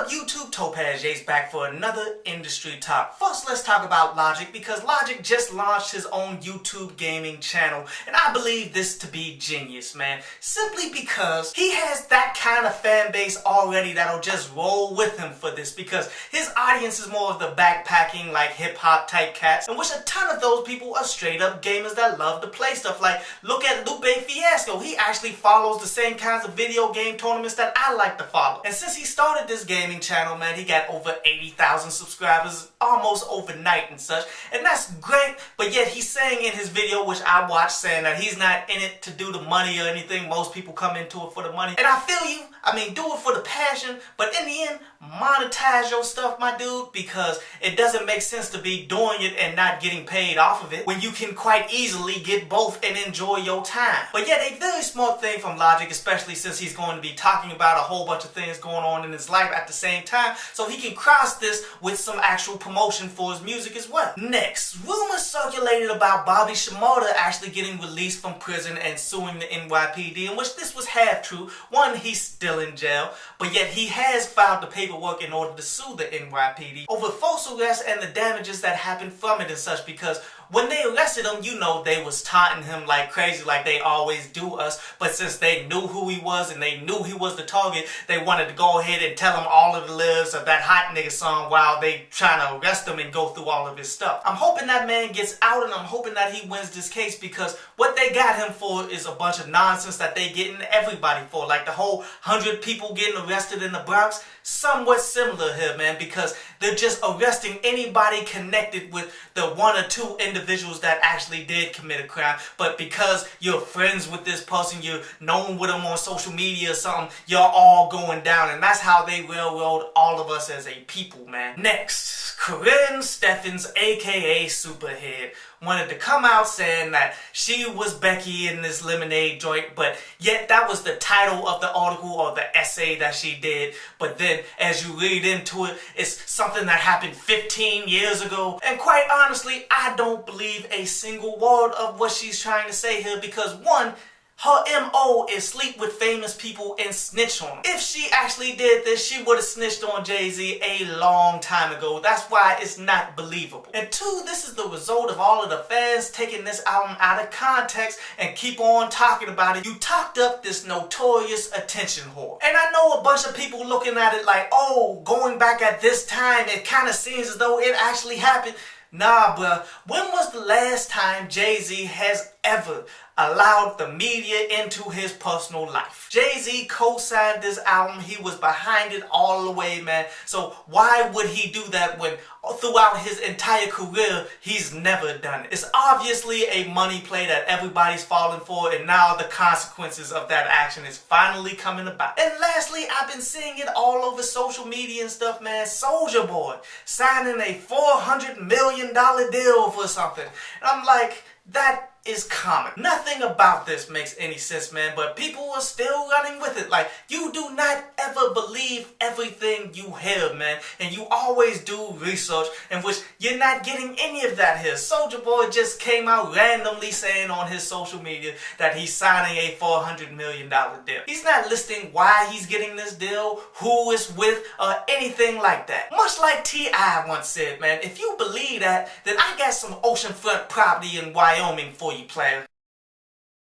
up, YouTube? Topaz J's back for another industry talk. First, let's talk about Logic, because Logic just launched his own YouTube gaming channel, and I believe this to be genius, man. Simply because he has that kind of fan base already that'll just roll with him for this, because his audience is more of the backpacking, like hip-hop type cats, and which a ton of those people are straight up gamers that love to play stuff. Like, look at Lupe Fiasco. He actually follows the same kinds of video game tournaments that I like to follow. And since he started this gaming channel, man, he got over 80,000 subscribers almost overnight and such, and that's great. But yet he's saying in his video, which I watched, saying that he's not in it to do the money or anything. Most people come into it for the money, and I feel you. I mean, do it for the passion, but in the end, monetize your stuff, my dude, because it doesn't make sense to be doing it and not getting paid off of it when you can quite easily get both and enjoy your time. But yet, a very smart thing from Logic, especially since he's going to be talking about a whole bunch of things going on in his life at the same time, so he can cross this with some actual promotion for his music as well. Next, rumors circulated about Bobby Shmurda actually getting released from prison and suing the NYPD, in which this was half true. One, he's still in jail, but yet he has filed the paperwork in order to sue the NYPD over false arrest and the damages that happened from it and such, because when they arrested him, you know, they was taunting him like crazy, like they always do us. But since they knew who he was and they knew he was the target, they wanted to go ahead and tell him all of the lyrics of that Hot Nigga song while they trying to arrest him and go through all of his stuff. I'm hoping that man gets out, and I'm hoping that he wins this case, because what they got him for is a bunch of nonsense that they getting everybody for. Like the whole 100 people getting arrested in the Bronx, somewhat similar here, man, because they're just arresting anybody connected with the one or two individuals that actually did commit a crime. But because you're friends with this person, you're known with them on social media or something, you're all going down, and that's how they railroad all of us as a people, man. Next, Karrin Stephens, aka Superhead, wanted to come out saying that she was Becky in this lemonade joint, but yet that was the title of the article or the essay that she did. But then as you read into it, it's something that happened 15 years ago. And quite honestly, I don't believe a single word of what she's trying to say here, because one, her MO is sleep with famous people and snitch on them. If she actually did this, she would have snitched on Jay-Z a long time ago. That's why it's not believable. And two, this is the result of all of the fans taking this album out of context and keep on talking about it. You talked up this notorious attention whore. And I know a bunch of people looking at it like, oh, going back at this time, it kind of seems as though it actually happened. Nah, bruh. When was the last time Jay-Z has ever allowed the media into his personal life? Jay-Z co-signed this album. He was behind it all the way, man. So why would he do that when throughout his entire career, he's never done it? It's obviously a money play that everybody's falling for, and now the consequences of that action is finally coming about. And lastly, I've been seeing it all over social media and stuff, man. Soulja Boy signing a $400 million deal for something. And I'm like, that is common. Nothing about this makes any sense, man, but people are still running with it. Like, you do not ever believe everything you hear, man, and you always do research, in which you're not getting any of that here. Soulja Boy just came out randomly saying on his social media that he's signing a $400 million deal. He's not listing why he's getting this deal, who it's with, or anything like that. Much like T.I. once said, man, if you believe that, then I got some oceanfront property in Wyoming for you, player.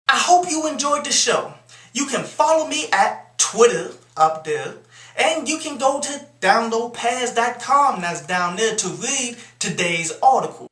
I hope you enjoyed the show. You can follow me at Twitter up there, and you can go to downloadpass.com, that's down there, to read today's article.